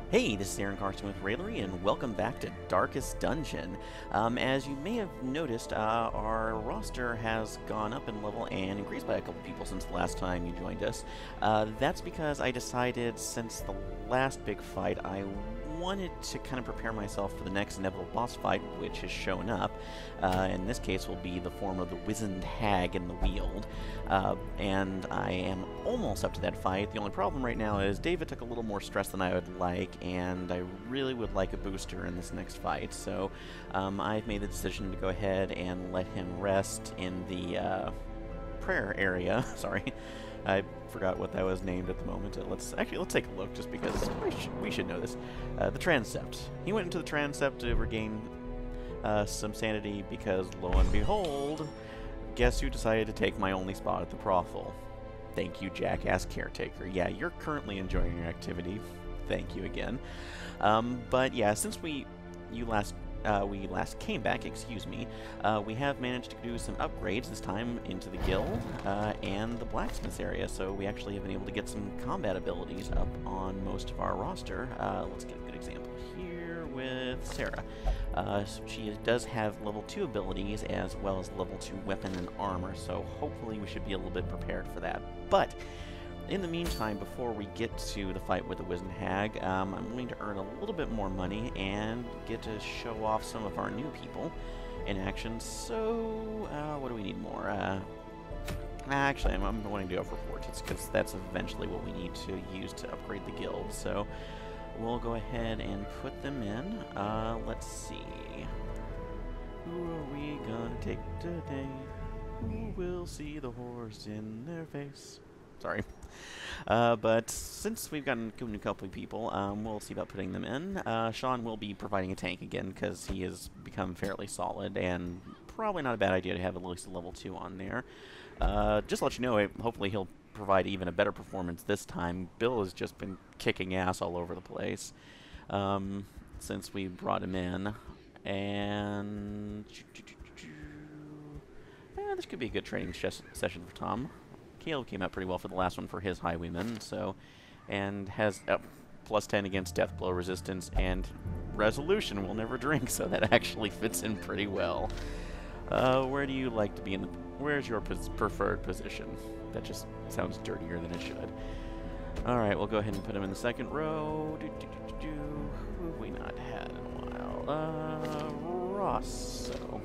Hey, this is Aaron Carson with Raillery, and welcome back to Darkest Dungeon. As you may have noticed, our roster has gone up in level and increased by a couple people since the last time you joined us. That's because I decided, since the last big fight, I wanted to kind of prepare myself for the next inevitable boss fight, which has shown up. In this case will be the form of the Wizened Hag in the Weald. And I am almost up to that fight. The only problem right now is David took a little more stress than I would like, and I really would like a booster in this next fight. So I've made the decision to go ahead and let him rest in the prayer area. Sorry. I forgot what that was named at the moment. Let's take a look, just because we should know this. The transept. He went into the transept to regain some sanity because, lo and behold, guess who decided to take my only spot at the brothel? Thank you, jackass caretaker. Yeah, you're currently enjoying your activity. Thank you again. But yeah, since we last came back, we have managed to do some upgrades, this time into the guild and the blacksmith's area, so we actually have been able to get some combat abilities up on most of our roster. Let's get a good example here with Sarah. She does have level 2 abilities as well as level 2 weapon and armor, so hopefully we should be a little bit prepared for that. But in the meantime, before we get to the fight with the Wizened Hag, I'm going to earn a little bit more money and get to show off some of our new people in action. So, what do we need more? Actually, I'm wanting to go for portraits, because that's eventually what we need to use to upgrade the guild. So, we'll go ahead and put them in. Let's see. Who are we gonna take today? Who will see the horrors in their face? Sorry. But since we've gotten a couple of people, we'll see about putting them in. Sean will be providing a tank again, because he has become fairly solid, and probably not a bad idea to have at least a level 2 on there. Just to let you know, hopefully he'll provide even a better performance this time. Bill has just been kicking ass all over the place since we brought him in. And this could be a good training session for Tom. Caleb came out pretty well for the last one for his highwayman, so, and has plus 10 against death blow resistance and resolution will never drink, so that actually fits in pretty well. Where do you like to be where's your preferred position? That just sounds dirtier than it should. Alright, we'll go ahead and put him in the second row. Who have we not had in a while? Ross, so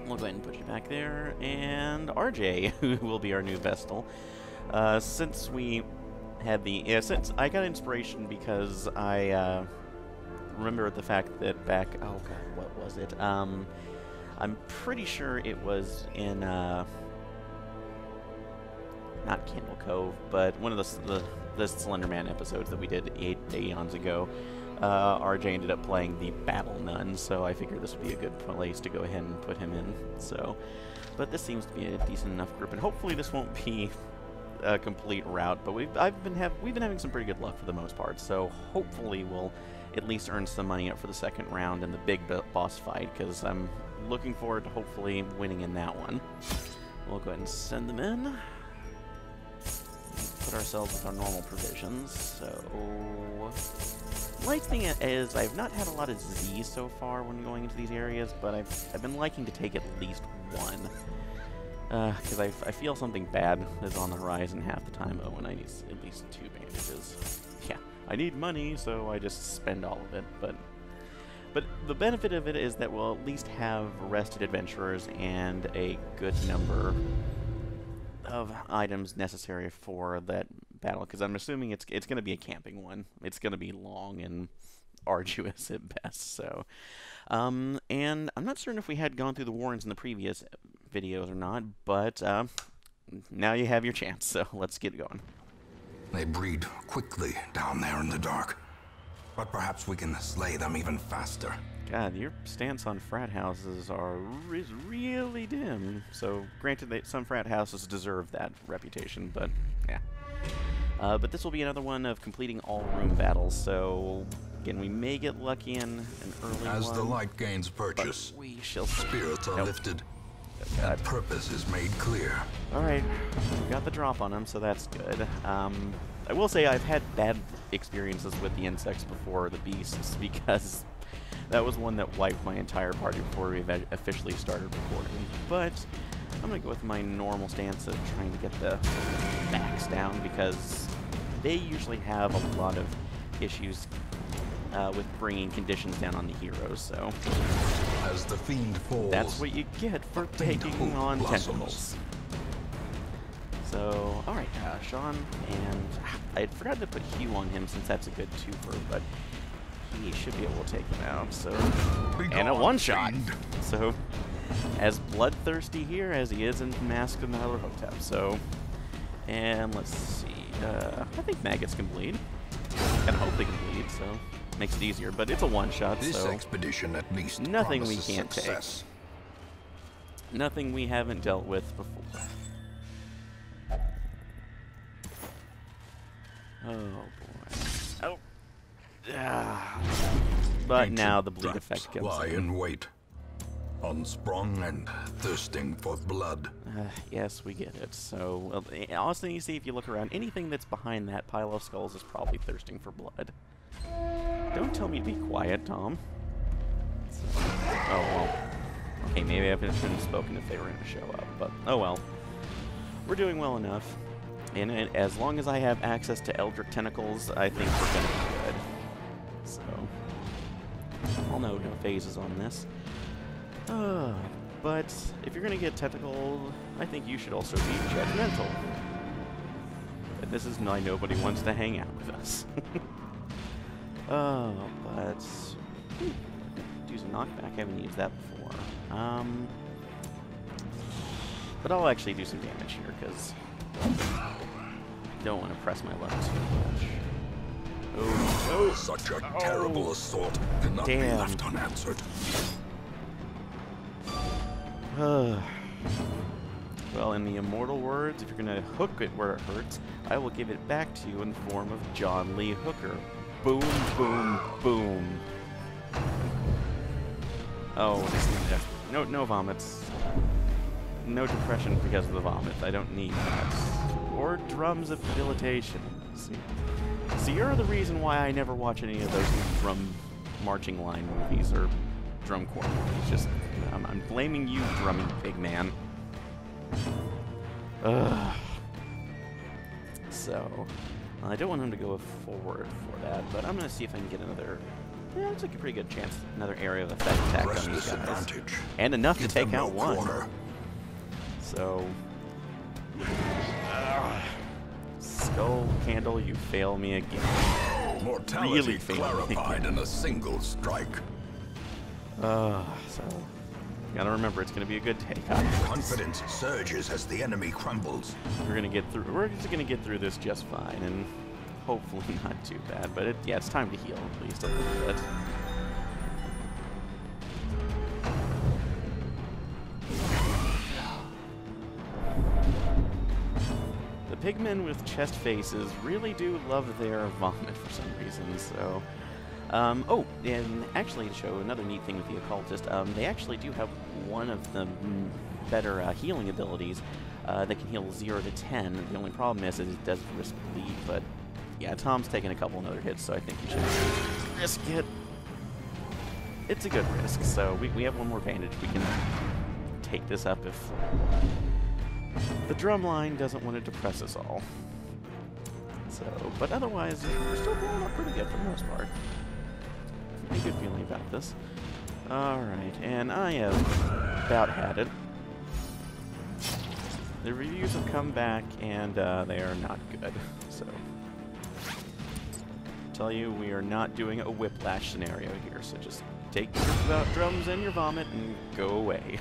we'll go ahead and put you back there, and RJ, who will be our new Vestal. Since we had since I got inspiration because I remember the fact that back, oh god, what was it? I'm pretty sure it was in not Candle Cove, but one of the Slender Man episodes that we did 8 eons ago. RJ ended up playing the Battle Nun, so I figured this would be a good place to go ahead and put him in. So, but this seems to be a decent enough group, and hopefully this won't be a complete rout. But we've been having some pretty good luck for the most part. So hopefully we'll at least earn some money up for the second round in the big boss fight, because I'm looking forward to hopefully winning in that one. We'll go ahead and send them in. Put ourselves with our normal provisions. So, nice thing is I've not had a lot of Z so far when going into these areas, but I've been liking to take at least one, because I feel something bad is on the horizon half the time. Oh, and I need at least 2 bandages. Yeah, I need money, so I just spend all of it. But the benefit of it is that we'll at least have rested adventurers and a good number of items necessary for that battle, because I'm assuming it's going to be a camping one. It's going to be long and arduous at best. So, and I'm not certain if we had gone through the warrens in the previous videos or not, but now you have your chance. So let's get going. They breed quickly down there in the dark, but perhaps we can slay them even faster. God, your stance on frat houses is really dim. So, granted that some frat houses deserve that reputation, but yeah. But this will be another one of completing all room battles, so again, we may get lucky in an early one. As the light gains purchase, we shall spirits are lifted, and purpose is made clear. Alright, we got the drop on him, so that's good. I will say I've had bad experiences with the insects before the beasts, because that was one that wiped my entire party before we officially started recording. But I'm going to go with my normal stance of trying to get the backs down, because they usually have a lot of issues with bringing conditions down on the heroes, so As the fiend falls, that's what you get for taking on tentacles. So, alright, Sean, and I forgot to put Hugh on him since that's a good twofer, but he should be able to take him out, so... And a one-shot! So, as bloodthirsty here as he is in Mask of Nyarlathotep, so... And let's see, I think maggots can bleed. I hope they can bleed, so... Makes it easier, but it's a one-shot, so... This expedition at least nothing we promises can't success. take. Nothing we haven't dealt with before. Oh, boy. Oh! Ah. But Ancient now the bleed traps effect comes lie in. in wait, unsprung and thirsting for blood. Yes, we get it. So, honestly, you see, if you look around, anything that's behind that pile of skulls is probably thirsting for blood. Don't tell me to be quiet, Tom. Oh, well. Okay, maybe I shouldn't have spoken if they were going to show up, but oh well. We're doing well enough. And as long as I have access to Eldritch Tentacles, I think we're going to be good. So, I'll know no phases on this. But if you're going to get Tentacle, I think you should also be Judgmental. But this is why nobody wants to hang out with us. But... do some knockback, I haven't used that before. But I'll actually do some damage here, because I don't want to press my luck too much. Oh, Such a terrible assault cannot be left unanswered. Well, in the immortal words, if you're going to hook it where it hurts, I will give it back to you in the form of John Lee Hooker. Boom, boom, boom. Oh, no vomits. No depression because of the vomit. I don't need that. Or drums of debilitation. See, you're the reason why I never watch any of those drum marching line movies or drum corps movies. Just, I'm blaming you, drumming pig man. Ugh. So, I don't want him to go forward for that, but I'm going to see if I can get another... Yeah, it's like a pretty good chance. Another area of effect attack on these guys. And enough to take out one. So... Skull Candle, you fail me again. Mortality really clarified in a single strike. So... Gotta remember, it's gonna be a good take. Confidence surges as the enemy crumbles. We're gonna get through. We're just gonna get through this just fine, and hopefully not too bad. But yeah, it's time to heal at least a little bit. The pigmen with chest faces really do love their vomit for some reason. So. Oh, and actually to show another neat thing with the occultist, they actually do have one of the better healing abilities that can heal 0 to 10. The only problem is it does risk bleed, but yeah, Tom's taking a couple other hits, so I think you should risk it. It's a good risk, so we have one more bandage. We can take this up if the drum line doesn't want to depress us all. So, but otherwise, we're still going up pretty good for the most part. A good feeling about this. Alright, and I have about had it. The reviews have come back, and they are not good. So, tell you, we are not doing a whiplash scenario here, so just take your drums and your vomit and go away.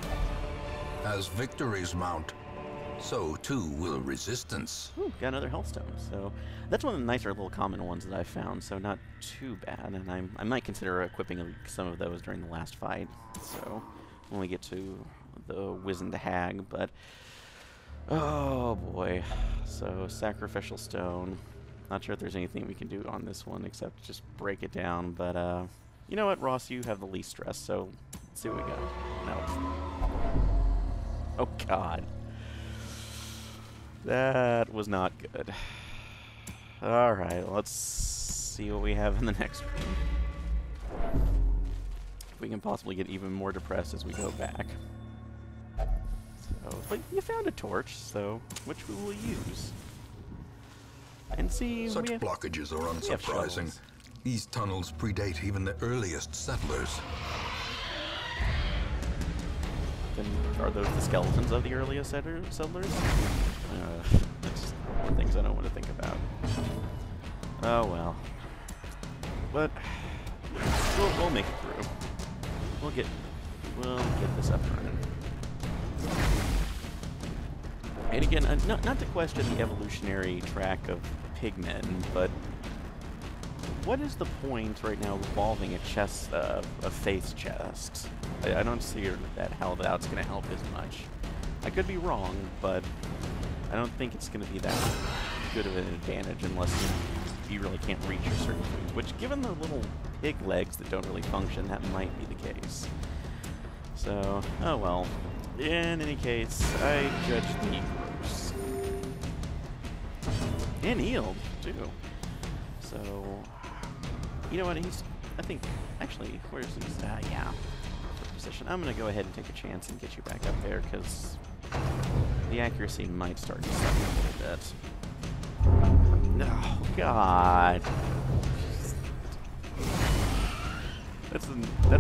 As victories mount, so too will resistance. Ooh, got another healthstone. So that's one of the nicer little common ones that I found. So not too bad, and I might consider equipping some of those during the last fight. So when we get to the Wizened Hag, but oh boy. So sacrificial stone. Not sure if there's anything we can do on this one except just break it down. But you know what, Ross, you have the least stress. So let's see what we got. No. Oh God. That was not good. Alright, let's see what we have in the next room. If we can possibly get even more depressed as we go back. So, but you found a torch, so which we will use. And see, such blockages are unsurprising. These tunnels predate even the earliest settlers. Then are those the skeletons of the earliest settlers? That's things I don't want to think about. Oh well. But we'll make it through. We'll get this up and running. And again, not to question the evolutionary track of pigmen, but what is the point right now of evolving a chest, a faith chest? I don't see how that's going to help as much. I could be wrong, but I don't think it's going to be that good of an advantage unless you really can't reach your certain foods. Which, given the little pig legs that don't really function, that might be the case. So, oh well. In any case, I judge the gross. And healed, too. So, you know what, I think, actually, where's his, yeah, position. I'm going to go ahead and take a chance and get you back up there, because the accuracy might start to suck a little bit. Oh, God. That's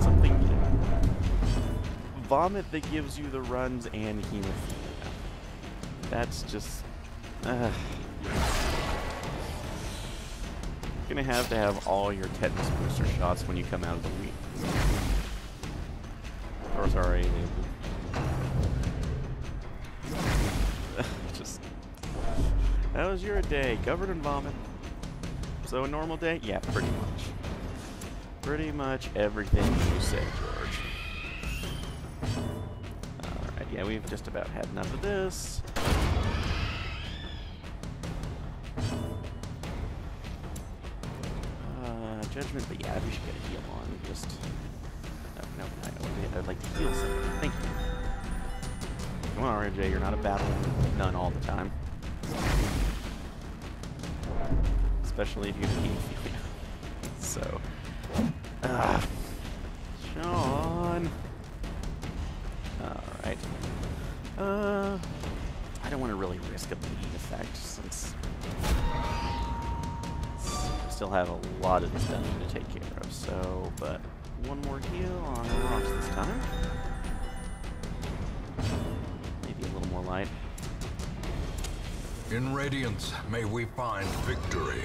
something. Vomit that gives you the runs and hemophilia. That's just... You're gonna have to have all your tetanus booster shots when you come out of the week. Or sorry, just... How was your day? Covered in vomit. So a normal day? Yeah, pretty much. Pretty much everything you say, George. Alright, yeah, we've just about had enough of this. Judgment, but yeah, we should get a heal on. Just... No, I'd like to heal somebody. Thank you. Come on, RJ, you're not a battle nun all the time. Especially if you have hemophilia. So... Sean! Alright. I don't want to really risk a bleed effect since I still have a lot of this dungeon to take care of, so, but one more heal on the rocks this time. Maybe a little more light. In Radiance, may we find victory.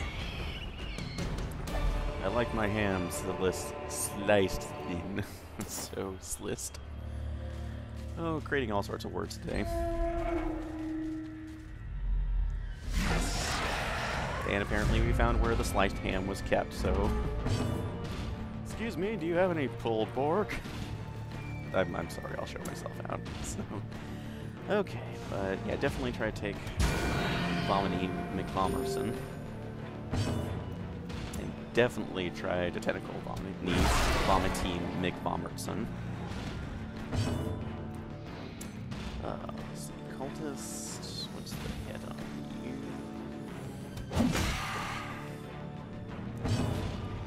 I like my hams, the list sliced thin. So sliced. Oh, creating all sorts of words today. And apparently we found where the sliced ham was kept, so... Excuse me, do you have any pulled pork? I'm sorry, I'll show myself out. So, okay, but yeah, definitely try to take Vomitine McVomerson. And definitely try to tentacle Vomitine McVomerson. Let's see, Cultist, what's the head on you?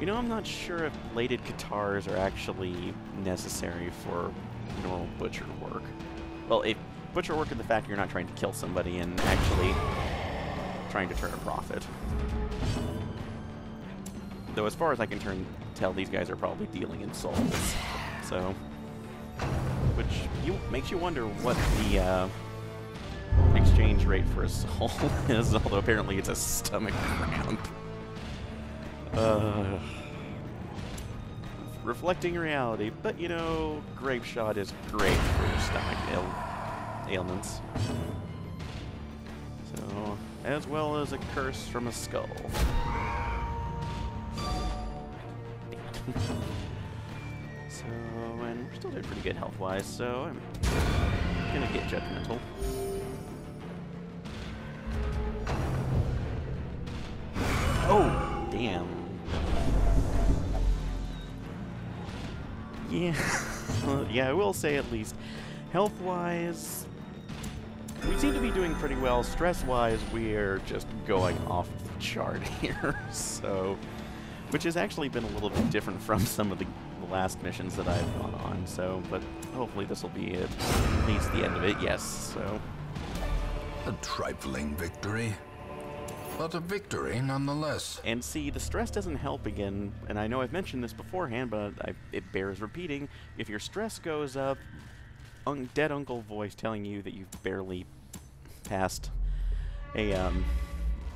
You know, I'm not sure if bladed guitars are actually necessary for normal butcher work. Well, if butcher work is the fact you're not trying to kill somebody and actually trying to turn a profit. Though as far as I can tell, these guys are probably dealing in souls. So, which makes you wonder what the exchange rate for a soul is, although apparently it's a stomach cramp. Reflecting reality, but you know, grape shot is great for your stomach ailments. So, as well as a curse from a skull. So, and we're still doing pretty good health-wise, so I'm gonna get judgmental. Oh, damn. Yeah, yeah, I will say at least, health-wise, we seem to be doing pretty well. Stress-wise, we're just going off the chart here, so... Which has actually been a little bit different from some of the last missions that I've gone on, so... But hopefully this will be at least the end of it, yes, so... A trifling victory, but a victory nonetheless. And see, the stress doesn't help again, and I know I've mentioned this beforehand, but it bears repeating. If your stress goes up, dead uncle voice telling you that you've barely passed a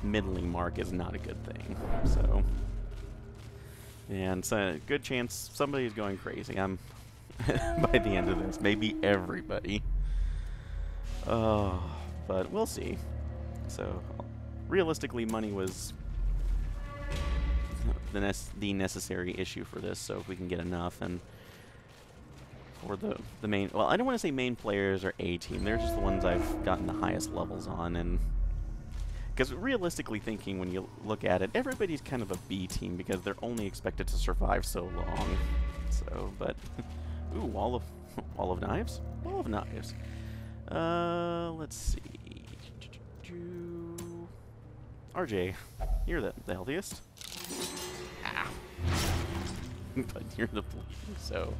middling mark is not a good thing. So, and it's a good chance somebody's going crazy. I'm by the end of this, maybe everybody. Oh, but we'll see. So, realistically, money was the necessary issue for this. So if we can get enough, and for the main, well, I don't want to say main players or A team. They're just the ones I've gotten the highest levels on, and because realistically thinking, when you look at it, everybody's kind of a B team because they're only expected to survive so long. So, but ooh, wall of knives, wall of knives. Let's see. RJ, you're the healthiest. Ah. But you're the bleeding, so.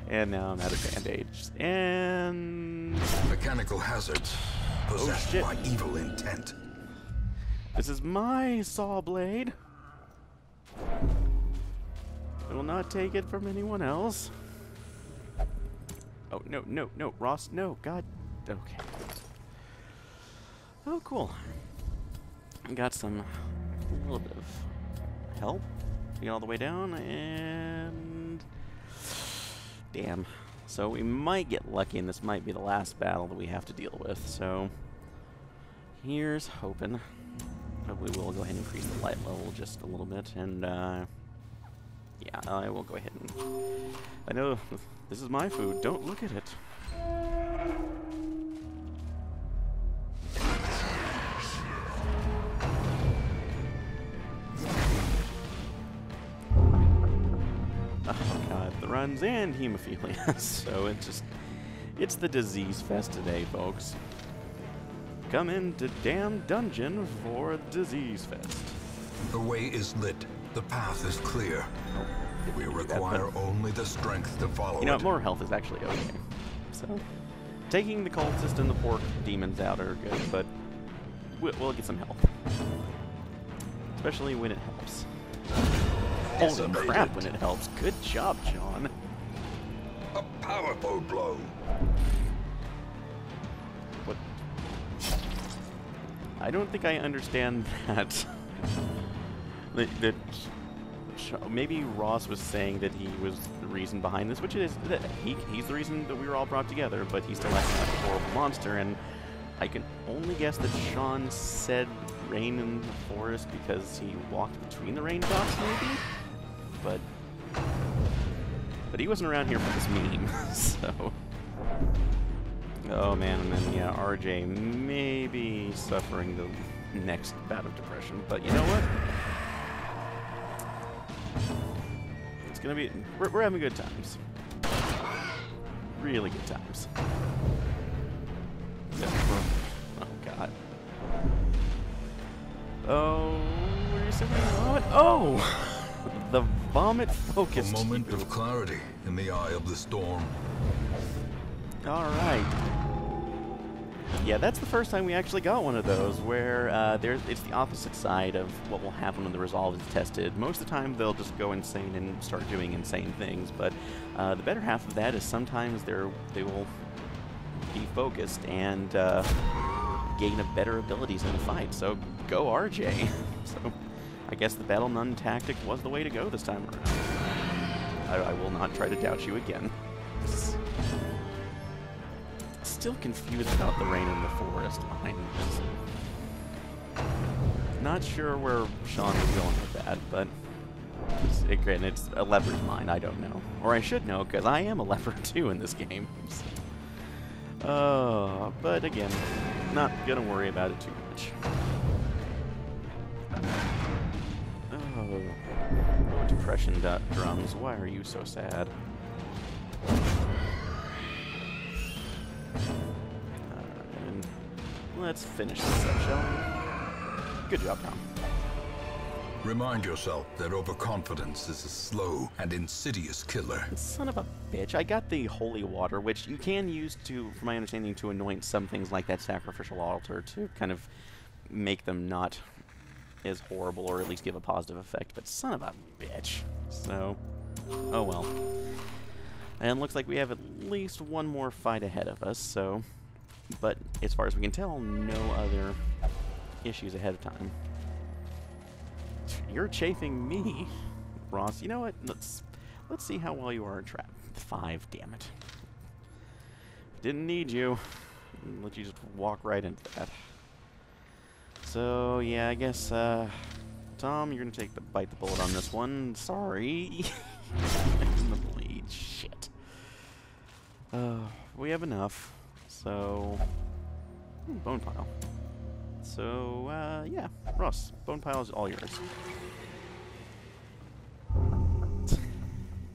And now I'm out of bandage. And mechanical hazards possessed by evil intent. This is my saw blade. I will not take it from anyone else. Oh, no, no, no, Ross, no, God. Okay. Oh, cool. Got a little bit of help to get all the way down, and damn. So we might get lucky, and this might be the last battle that we have to deal with. So here's hoping. Hopefully we'll go ahead and increase the light level just a little bit, and yeah, I will go ahead and. I know this is my food. Don't look at it. Oh god, the runs and hemophilia. So it's the disease fest today, folks. Come into damn dungeon for disease fest. The way is lit. The path is clear. Oh, we require only the strength to follow You know, it. more health is actually okay. So, taking the cultist and the pork demons out are good, but we'll get some health. Especially when it helps. Holy crap, when it helps. Good job, John. A powerful blow. What? I don't think I understand that. Maybe Ross was saying that he was the reason behind this, which is that he's the reason that we were all brought together, but he's still acting like a horrible monster, and I can only guess that Sean said rain in the forest because he walked between the raindrops, maybe? But he wasn't around here for this meme, so. Oh man, and then yeah, RJ may be suffering the next bout of depression, but you know what? It's gonna be, we're having good times. Really good times. Oh god. Oh, what are you saying? Oh! The vomit focused. A moment of clarity in the eye of the storm. Alright. Yeah, that's the first time we actually got one of those, where it's the opposite side of what will happen when the resolve is tested. Most of the time, they'll just go insane and start doing insane things, but the better half of that is sometimes they will be focused and gain a better abilities in the fight. So go RJ. So I guess the battle nun tactic was the way to go this time around. I will not try to doubt you again. Still confused about the rain in the forest line. Not sure where Sean was going with that, but again, it's a leper's mind. I don't know, or I should know because I am a leper too in this game. But again, not gonna worry about it too much. Oh, depression drums. Why are you so sad? Let's finish this up, shall we? Good job, Tom. Remind yourself that overconfidence is a slow and insidious killer. Son of a bitch. I got the holy water, which you can use to, from my understanding, to anoint some things like that sacrificial altar to kind of make them not as horrible, or at least give a positive effect. But son of a bitch. So, oh well. And looks like we have at least one more fight ahead of us, so... But as far as we can tell, no other issues ahead of time. You're chafing me, Ross. You know what? Let's see how well you are in trap. 5, damn it. Didn't need you. Let you just walk right into that. So, yeah, I guess, Tom, you're gonna bite the bullet on this one. Sorry. In the bleed. Shit. We have enough. So, bone pile. So, yeah, Ross, bone pile is all yours.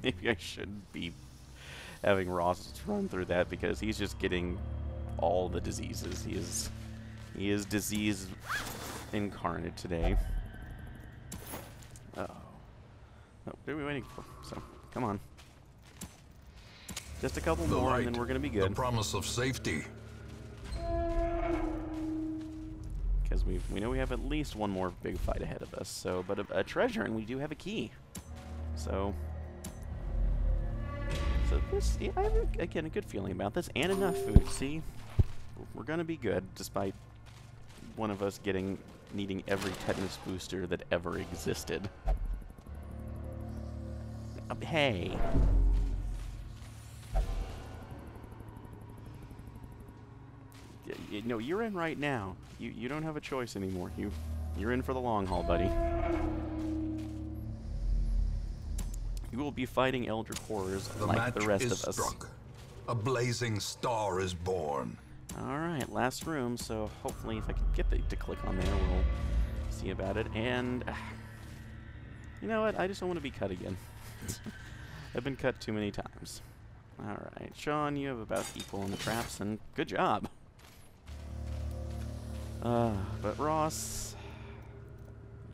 Maybe I shouldn't be having Ross run through that, because he's just getting all the diseases. He is disease incarnate today. Uh-oh. Oh, what are we waiting for? So, come on. Just a couple more, and then we're gonna be good. The promise of safety. Because we know we have at least one more big fight ahead of us. So, but a treasure, and we do have a key. So this, yeah, I have again a good feeling about this, and enough food. See, we're gonna be good, despite one of us needing every tetanus booster that ever existed. Hey. No, you're in right now. You don't have a choice anymore. You're in for the long haul, buddy. You will be fighting Eldritch horrors like the rest of us. Struck. A blazing star is born. Alright, last room, so hopefully if I can get to click on there, we'll see about it. And, you know what? I just don't want to be cut again. I've been cut too many times. Alright, Sean, you have about equal on the traps, and good job. But Ross,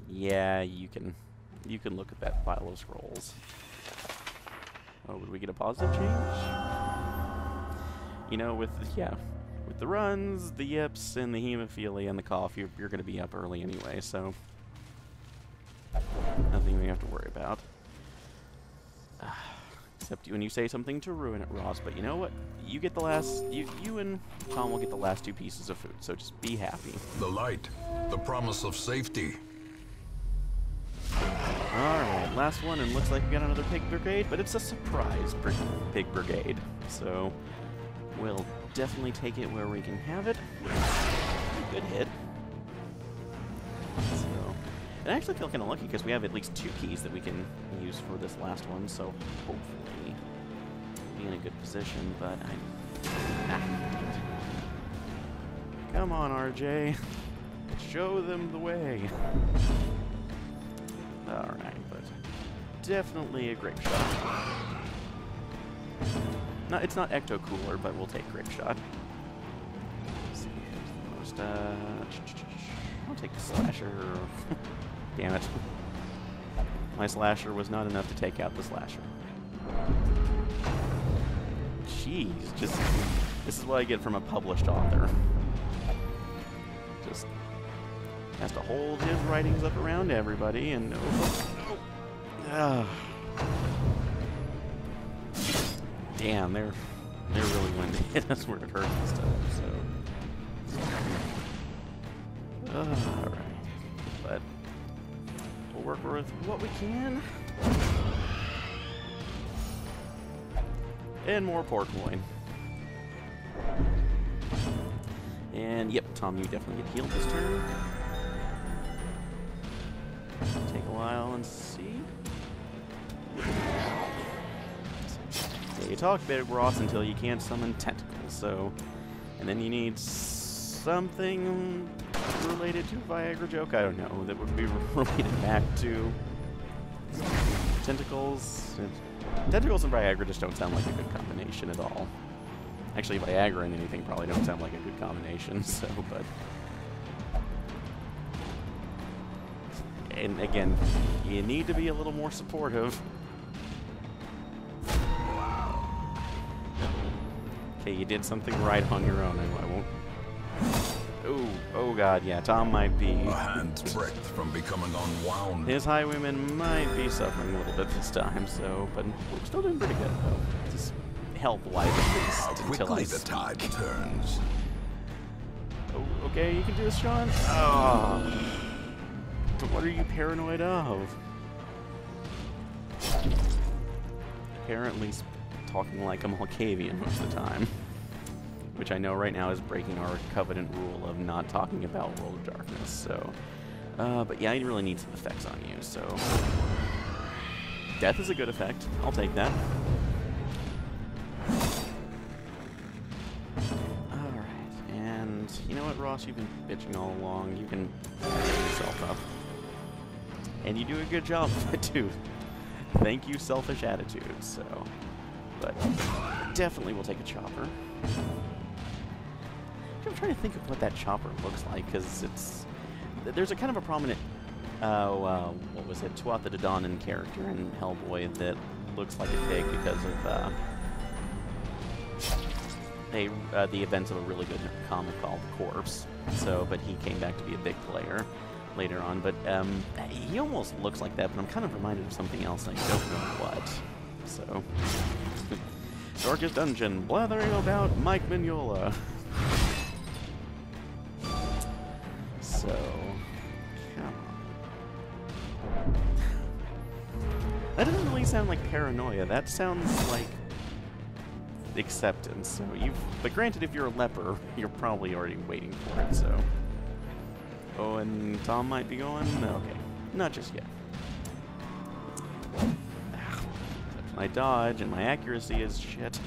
yeah, you can look at that pile of scrolls. Oh, would we get a positive change? You know, with the runs, the yips, and the hemophilia and the cough, you're going to be up early anyway, so nothing we have to worry about. Except when you say something to ruin it, Ross. But you know what? You get the last... You and Tom will get the last 2 pieces of food, so just be happy. The light. The promise of safety. Alright, last one, and looks like we got another pig brigade, but it's a surprise pig brigade. So, we'll definitely take it where we can have it. Good hit. So... And I actually feel kind of lucky because we have at least 2 keys that we can use for this last one, so hopefully be in a good position, but come on, RJ. Show them the way. Alright, but definitely a grape shot. No, it's not Ecto Cooler, but we'll take grape shot. Let's see, here's the most, I'll take the slasher. Damn it. My slasher was not enough to take out the slasher. Jeez, just... This is what I get from a published author. Just... has to hold his writings up around everybody, and... Damn, they're really going to hit us where it hurts and stuff, so... Alright. But... we'll work with what we can. And more pork loin. And yep, Tom, you definitely get healed this turn. Take a while and see. Yeah, you talk Big Ross until you can't summon tentacles, so... And then you need something related to Viagra joke, I don't know, that would be related back to tentacles. Tentacles and Viagra just don't sound like a good combination at all. Actually, Viagra and anything probably don't sound like a good combination, so, but... And again, you need to be a little more supportive. Okay, you did something right on your own. I won't. Oh god, yeah, Tom might be... A hand's breadth from becoming unwound. His highwayman might be suffering a little bit this time, so... But we're still doing pretty good, though. Just health-wise, at least, How until quickly the tide turns. Oh, okay, you can do this, Sean. Oh. What are you paranoid of? Apparently talking like a Malkavian most of the time. Which I know right now is breaking our covenant rule of not talking about World of Darkness, so... but yeah, I really need some effects on you, so... Death is a good effect. I'll take that. Alright, and you know what, Ross? You've been bitching all along. You can get yourself up. And you do a good job of it, too. Thank you, selfish attitude, so... But definitely we'll take a chopper. I'm trying to think of what that chopper looks like, because it's... There's a kind of a prominent... what was it? Tuatha De Danann character in Hellboy that looks like a pig because of the events of a really good comic called The Corpse. So, but he came back to be a big player later on. But he almost looks like that, but I'm kind of reminded of something else, and I don't know what. So... Darkest Dungeon, blathering about Mike Mignola. So, come on. That doesn't really sound like paranoia. That sounds like acceptance. So but granted, if you're a leper, you're probably already waiting for it. So, oh, and Tom might be going. Okay, not just yet. My dodge and my accuracy is shit.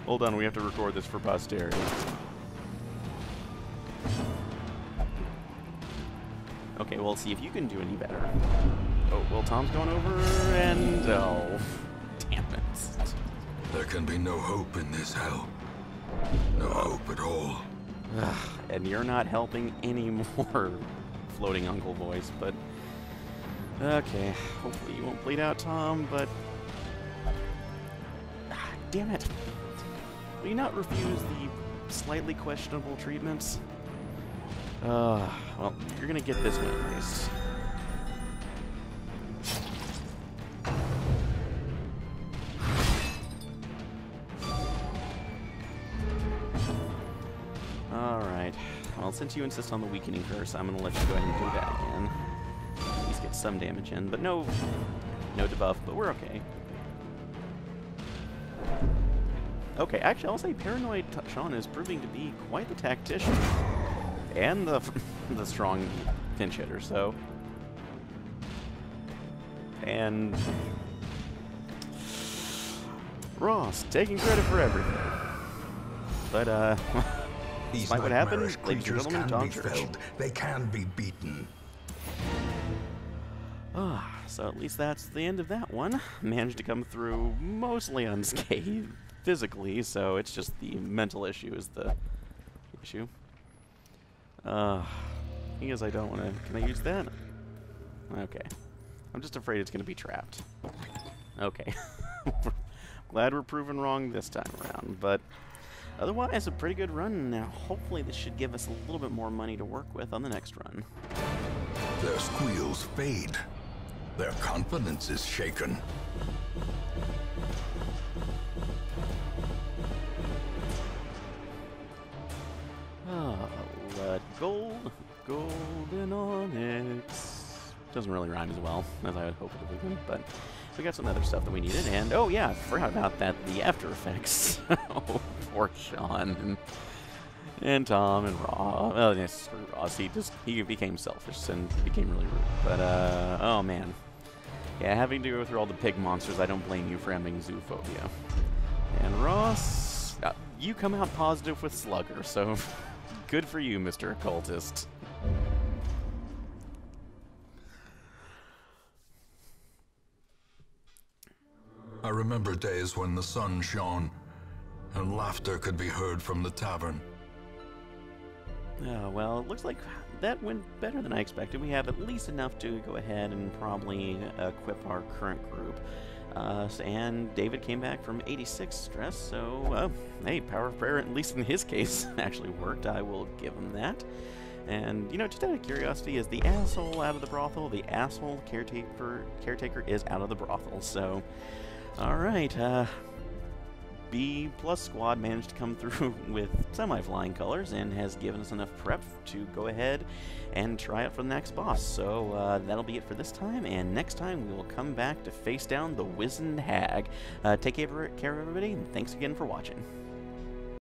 Hold on, we have to record this for posterity. Okay, well, see if you can do any better. Oh, well, Tom's going over, and... Oh, damn it. There can be no hope in this hell. No hope at all. And you're not helping anymore, floating uncle voice, but... Okay, hopefully you won't bleed out, Tom, but... Damn it. Will you not refuse the slightly questionable treatments? Well, you're gonna get this one at least. Alright. Well, since you insist on the weakening curse, I'm gonna let you go ahead and do that again. At least get some damage in, but no debuff, but we're okay. Okay, actually, I'll say Paranoid Sean is proving to be quite the tactician. And the strong pinch hitter, so... And... Ross, taking credit for everything. But, despite what happened, ladies and gentlemen, Tom Church. They can be beaten. So at least that's the end of that one. Managed to come through mostly unscathed physically, so it's just the mental issue is the issue. Thing is, I don't want to... Can I use that? Okay. I'm just afraid it's going to be trapped. Okay. Glad we're proven wrong this time around, but otherwise a pretty good run. Now, hopefully this should give us a little bit more money to work with on the next run. Their squeals fade. Their confidence is shaken. Gold, golden onyx. Doesn't really rhyme as well as I would hope it would, but we got some other stuff that we needed. And oh yeah, I forgot about that. The After Effects. Oh, poor Sean and Tom and Ross. Oh, yes, screw Ross. He became selfish and became really rude. But oh man, yeah, having to go through all the pig monsters. I don't blame you for having zoophobia. And Ross, you come out positive with Slugger, so. Good for you, Mr. Occultist. I remember days when the sun shone and laughter could be heard from the tavern. Well, it looks like that went better than I expected. We have at least enough to go ahead and probably equip our current group. And David came back from 86 stress, so, hey, Power of Prayer, at least in his case, actually worked. I will give him that. And, you know, just out of curiosity, is the asshole out of the brothel? The asshole caretaker is out of the brothel, so, alright, B+ squad managed to come through with semi-flying colors and has given us enough prep to go ahead and try out for the next boss. So that'll be it for this time, and next time we will come back to face down the Wizened Hag. Take care, everybody, and thanks again for watching.